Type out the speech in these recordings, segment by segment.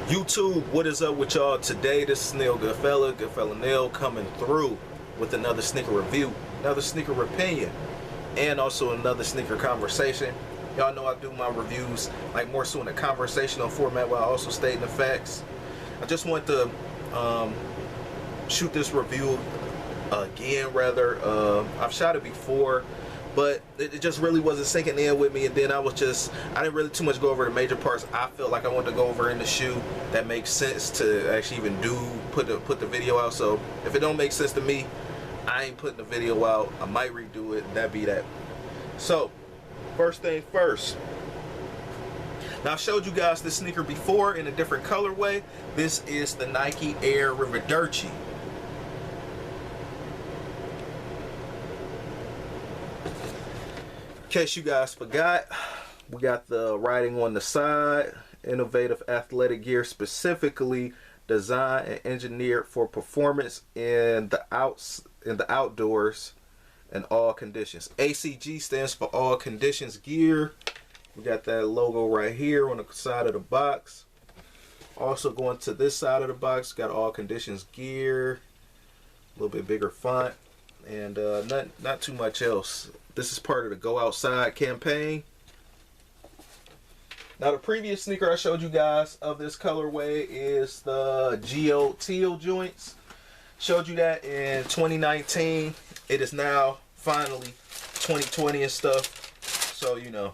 YouTube, what is up with y'all today? This is Neil Goodfella Neil, coming through with another sneaker review, another sneaker opinion, and also another sneaker conversation. Y'all know I do my reviews like more so in a conversational format while also stating the facts. I just want to shoot this review again, rather. I've shot it before, but it just really wasn't sinking in with me, and then I didn't really too much go over the major parts I felt like I wanted to go over in the shoe that makes sense to actually even put the video out. So if it don't make sense to me, I ain't putting the video out. I might redo it, and that'd be that. So first thing first, now I showed you guys this sneaker before in a different colorway. This is the Nike Air Revaderchi. In case you guys forgot, we got the writing on the side: innovative athletic gear specifically designed and engineered for performance in the outdoors and all conditions. ACG stands for all conditions gear. We got that logo right here on the side of the box. Also going to this side of the box, got all conditions gear, a little bit bigger font, and not too much else. This is part of the Go Outside campaign. Now the previous sneaker I showed you guys of this colorway is the Geo Teal joints. Showed you that in 2019. It is now finally 2020 and stuff. So, you know,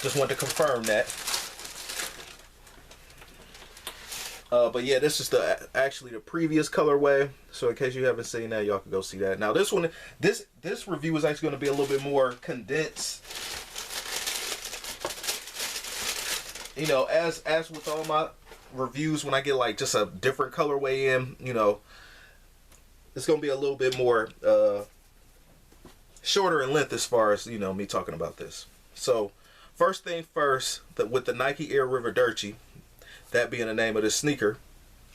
just wanted to confirm that. But yeah, this is actually the previous colorway. So in case you haven't seen that, y'all can go see that. Now this one, this review is actually going to be a little bit more condensed. You know, as with all my reviews, when I get like just a different colorway in, you know, it's going to be a little bit more shorter in length as far as, you know, me talking about this. So first thing first, with the Nike Air Revaderchi, that being the name of this sneaker.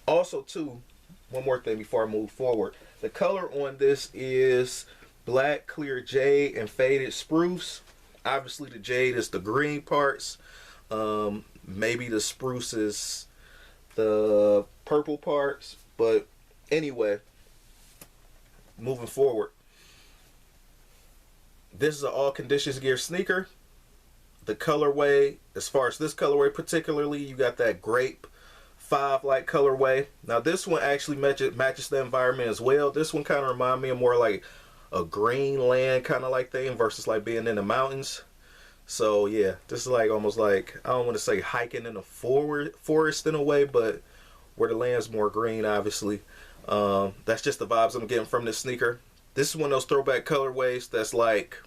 Also too, one more thing before I move forward. The color on this is black, clear jade, and faded spruce. Obviously the jade is the green parts. Maybe the spruce is the purple parts. But anyway, moving forward. This is an all conditions gear sneaker. The colorway, as far as this colorway particularly, you got that grape 5 like colorway. Now this one actually matches the environment as well. This one kind of reminds me of more like a green land kind of like thing versus like being in the mountains. So yeah, this is like almost like, I don't want to say hiking in a forest in a way, but where the land's more green, obviously. That's just the vibes I'm getting from this sneaker. This is one of those throwback colorways that's like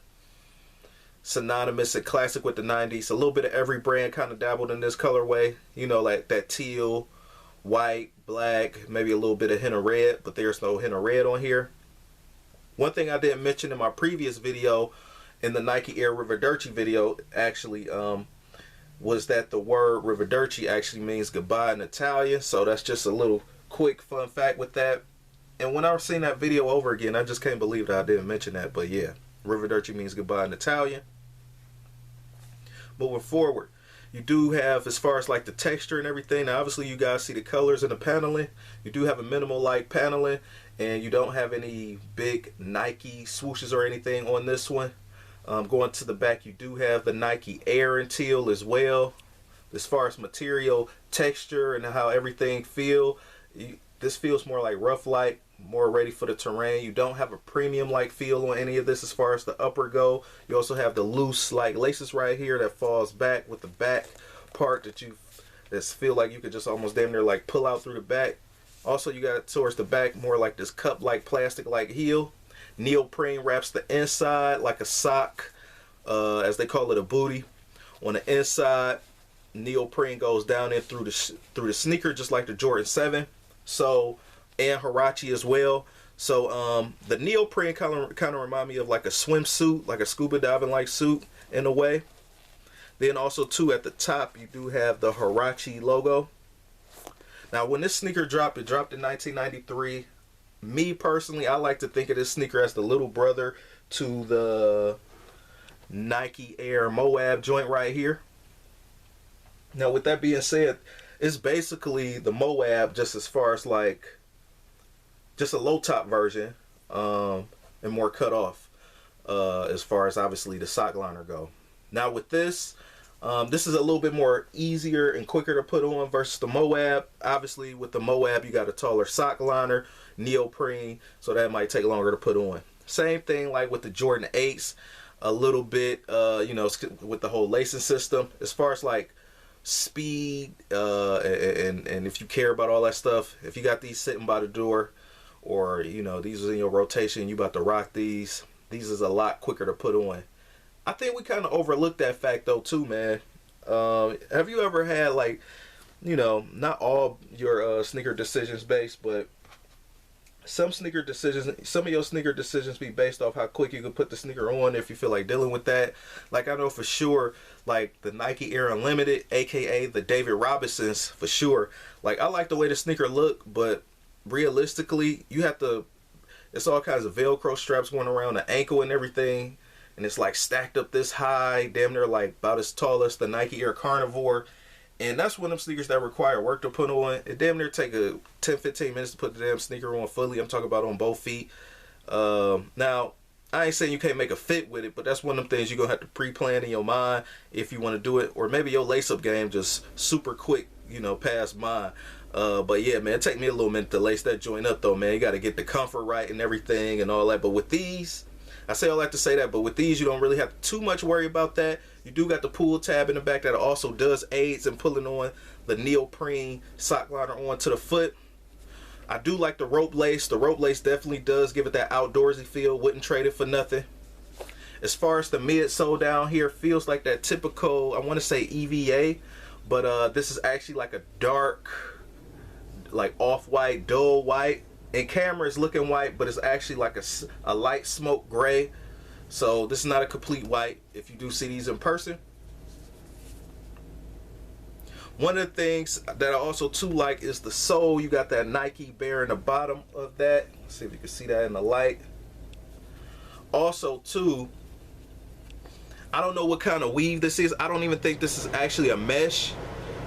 synonymous and classic with the 90s. A little bit of every brand kind of dabbled in this colorway. You know, like that teal, white, black, maybe a little bit of hint of red, but there's no hint of red on here. One thing I didn't mention in my previous video, in the Nike Air Revaderchi video, actually, was that the word Revaderchi actually means goodbye in Italian. So that's just a little quick fun fact with that. And when I was seeing that video over again, I just can't believe that I didn't mention that. But yeah, Revaderchi means goodbye in Italian. Moving forward, you do have, as far as like the texture and everything, now obviously you guys see the colors and the paneling. You do have a minimal like paneling, and you don't have any big Nike swooshes or anything on this one. Going to the back, you do have the Nike Air in teal as well. As far as material, texture, and how everything feel, this feels more like rough like, more ready for the terrain. You don't have a premium like feel on any of this as far as the upper go. You also have the loose like laces right here that falls back with the back part that feel like you could just almost damn near like pull out through the back. Also, you got towards the back more like this cup like plastic like heel. Neoprene wraps the inside like a sock, as they call it, a booty. On the inside, neoprene goes down in through the sneaker just like the Jordan 7. So, and Huarache as well. So the neoprene kind of remind me of like a swimsuit, like a scuba diving like suit in a way. Then also too, at the top you do have the Huarache logo. Now when this sneaker dropped, it dropped in 1993. Me personally, I like to think of this sneaker as the little brother to the Nike Air Moab joint right here. Now with that being said, It's basically the Moab, just as far as like just a low top version, and more cut off, as far as obviously the sock liner go. Now with this, this is a little bit more easier and quicker to put on versus the Moab. Obviously with the Moab you got a taller sock liner, neoprene, so that might take longer to put on. Same thing like with the Jordan 8s, a little bit, you know, with the whole lacing system. As far as like speed, and if you care about all that stuff, if you got these sitting by the door, or you know these are in your rotation, you about to rock these is a lot quicker to put on. I think we kind of overlooked that fact though too, man. Have you ever had, like, you know, not all your sneaker decisions based, but some of your sneaker decisions be based off how quick you can put the sneaker on if you feel like dealing with that. Like I know for sure, like the Nike Air Unlimited, aka the David Robinsons, for sure. Like I like the way the sneaker look, but realistically you have to, it's all kinds of Velcro straps going around the ankle and everything, and it's like stacked up this high, damn near like about as tall as the Nike Air Carnivore. And that's one of them sneakers that require work to put on. It damn near take a 10-15 minutes to put the damn sneaker on fully. I'm talking about on both feet. Now I ain't saying you can't make a fit with it, but that's one of them things you're gonna have to pre-plan in your mind if you want to do it. Or maybe your lace-up game just super quick, you know, past mine. But yeah, man, it take me a little minute to lace that joint up though, man. You got to get the comfort right and everything and all that. But with these, I say all that to say that, but with these you don't really have too much worry about that. You do got the pull tab in the back that also does aids in pulling on the neoprene sock liner onto the foot. I do like the rope lace. The rope lace definitely does give it that outdoorsy feel. Wouldn't trade it for nothing. As far as the midsole down here, feels like that typical, I want to say EVA, but this is actually like a dark, like off-white, dull white. In camera it's looking white, but it's actually like a light smoke gray. So this is not a complete white if you do see these in person. One of the things that I also too like is the sole. You got that Nike bear in the bottom of that. Let's see if you can see that in the light. Also too, I don't know what kind of weave this is. I don't even think this is actually a mesh,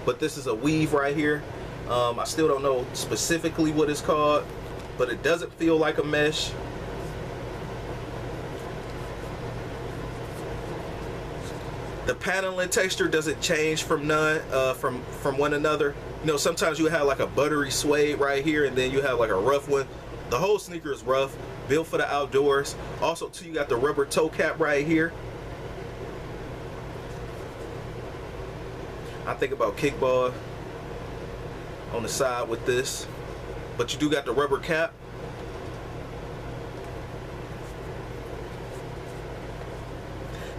but this is a weave right here. I still don't know specifically what it's called, but it doesn't feel like a mesh. The paneling texture doesn't change from from one another. You know, sometimes you have like a buttery suede right here, and then you have like a rough one. The whole sneaker is rough, built for the outdoors. Also too, you got the rubber toe cap right here. I think about kickball on the side with this, but you do got the rubber cap.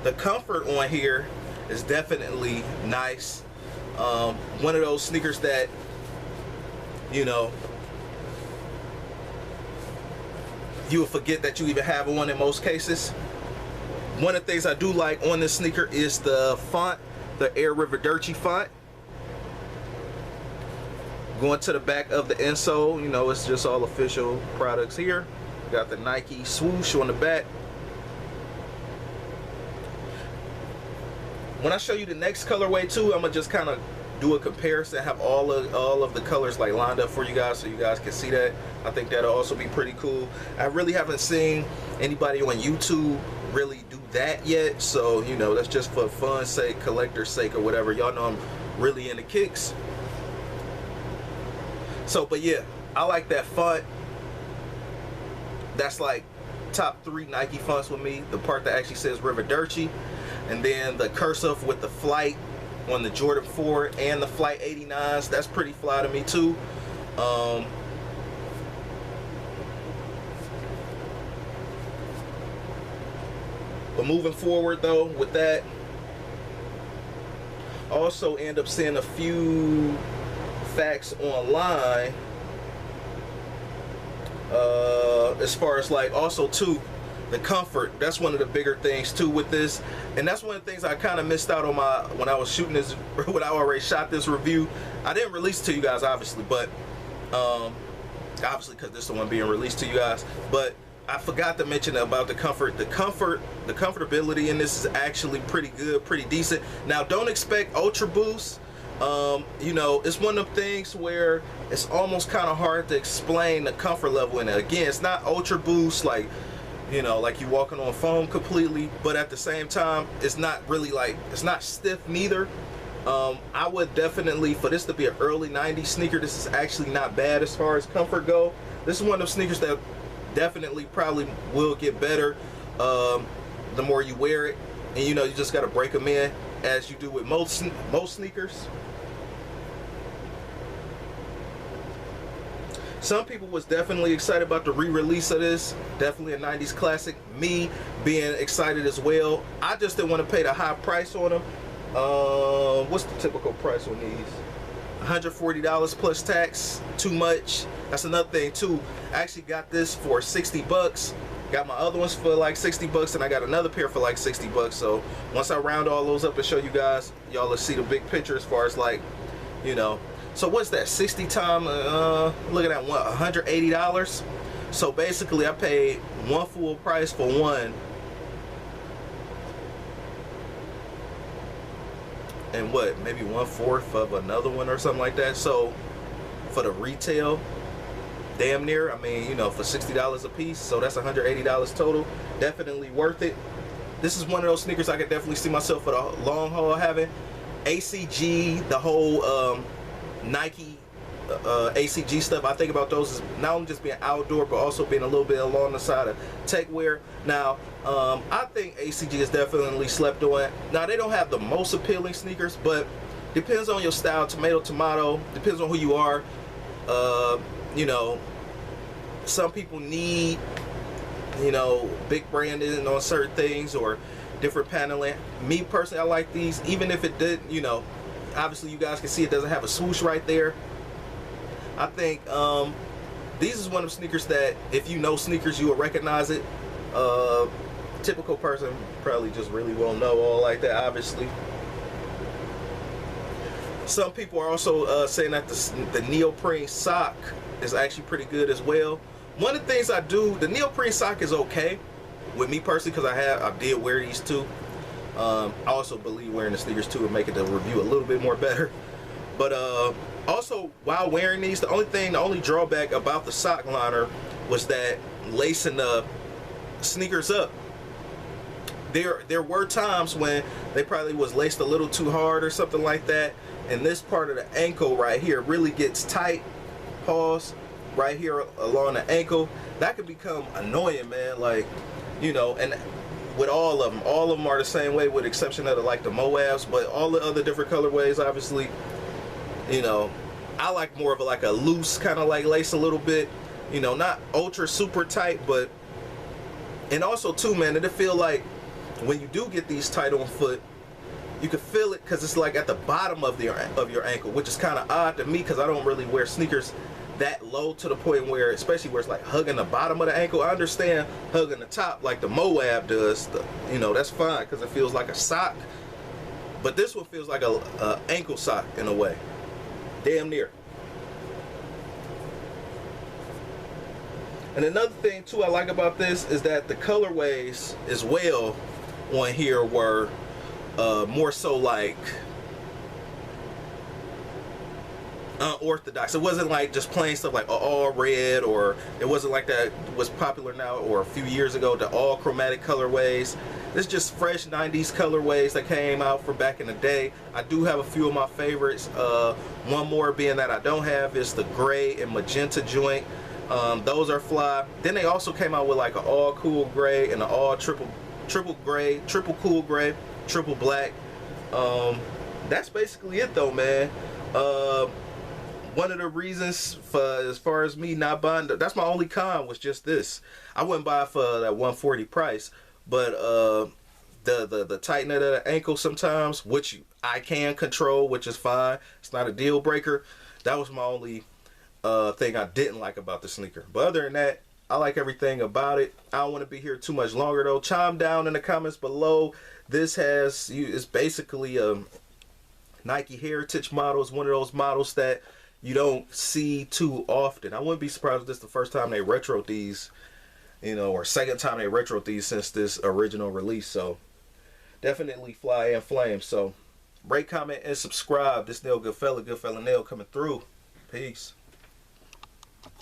The comfort on here is definitely nice. One of those sneakers that, you know, you will forget that you even have one in most cases. One of the things I do like on this sneaker is the font, the Air Revaderchi font. Going to the back of the insole, you know, it's just all official products here. Got the Nike swoosh on the back. When I show you the next colorway too, I'm gonna just kind of do a comparison, have all of the colors like lined up for you guys so you guys can see that. I think that'll also be pretty cool. I really haven't seen anybody on YouTube really do that yet, so you know, that's just for fun's sake, collector's sake, or whatever. Y'all know I'm really into kicks. So, but yeah, I like that font. That's like top 3 Nike fonts with me. The part that actually says Revaderchi, and then the cursive with the flight on the Jordan 4 and the Flight 89s. That's pretty fly to me too. But moving forward though with that, also end up seeing a few facts online as far as like also too the comfort. That's one of the bigger things too with this, and that's one of the things I kind of missed out on when I was shooting this, when I already shot this review. I didn't release it to you guys obviously, but obviously because this is the one being released to you guys, but I forgot to mention about the comfort. The comfortability in this is actually pretty good, pretty decent. Now don't expect Ultra Boost, You know, it's one of the things where it's almost kind of hard to explain the comfort level in it. Again, it's not ultra boost like, you know, like you walking on foam completely, but at the same time, it's not really like, it's not stiff neither. I would definitely, for this to be an early 90s sneaker, this is actually not bad as far as comfort go. This is one of those sneakers that definitely probably will get better the more you wear it. And you know, you just got to break them in as you do with most sneakers. Some people was definitely excited about the re-release of this. Definitely a 90s classic. Me being excited as well. I just didn't want to pay the high price on them. What's the typical price on these? $140 plus tax. Too much. That's another thing too. I actually got this for 60 bucks. Got my other ones for like 60 bucks, and I got another pair for like 60 bucks. So once I round all those up and show you guys, y'all will see the big picture as far as like, you know. So what's that? 60 times, look at that, what, $180? So basically I paid one full price for one. And what, maybe 1/4 of another one or something like that. So for the retail, damn near, I mean, you know, for $60 a piece, so that's $180 total. Definitely worth it. This is one of those sneakers I could definitely see myself for the long haul having. ACG, the whole Nike ACG stuff, I think about those as not only just being outdoor, but also being a little bit along the side of tech wear. Now, I think ACG is definitely slept on. Now, they don't have the most appealing sneakers, but depends on your style, tomato, depends on who you are. You know, some people need, you know, big branding on certain things or different paneling. Me personally, I like these, even if it did, you know, obviously you guys can see it doesn't have a swoosh right there. I think these is one of the sneakers that if you know sneakers, you will recognize it. Typical person probably just really won't know all like that, obviously. Some people are also saying that the neoprene sock is actually pretty good as well. One of the things I do, the neoprene sock is okay with me personally, because I did wear these too. I also believe wearing the sneakers too would make it the review a little bit more better. But also while wearing these, the only drawback about the sock liner was that lacing the sneakers up. There were times when they probably was laced a little too hard or something like that, and this part of the ankle right here really gets tight. Pause. Right here along the ankle, that could become annoying, man. Like, you know, and with all of them are the same way, with the exception of like the Moabs, but all the other different colorways, obviously, you know, I like more of like a loose kind of like lace a little bit, you know, not ultra super tight, but, and also too, man, it feel like when you do get these tight on foot, you can feel it because it's like at the bottom of your ankle, which is kind of odd to me because I don't really wear sneakers that low to the point where, especially where it's like hugging the bottom of the ankle. I understand hugging the top like the Moab does, you know, that's fine because it feels like a sock, but this one feels like a ankle sock in a way, damn near. And another thing too I like about this is that the colorways as well on here were more so like unorthodox. It wasn't like just plain stuff like all red, or it wasn't like that was popular now or a few years ago, the all chromatic colorways. It's just fresh 90s colorways that came out for back in the day. I do have a few of my favorites. One more being that I don't have is the gray and magenta joint. Those are fly. Then they also came out with like an all cool gray and an all triple gray, triple cool gray, triple black. That's basically it though, man. One of the reasons for, as far as me not buying, that's my only con, was just this. I wouldn't buy it for that 140 price, but the tightening of the ankle sometimes, which I can control, which is fine. It's not a deal breaker. That was my only thing I didn't like about the sneaker. But other than that, I like everything about it. I don't want to be here too much longer though. Chime down in the comments below. This is basically a Nike Heritage model. It's one of those models that you don't see too often. I wouldn't be surprised if this is the first time they retroed these, you know, or second time they retroed these since this original release. So definitely fly and flame. So Rate, comment, and subscribe. This Nail Good Fella Nail coming through. Peace.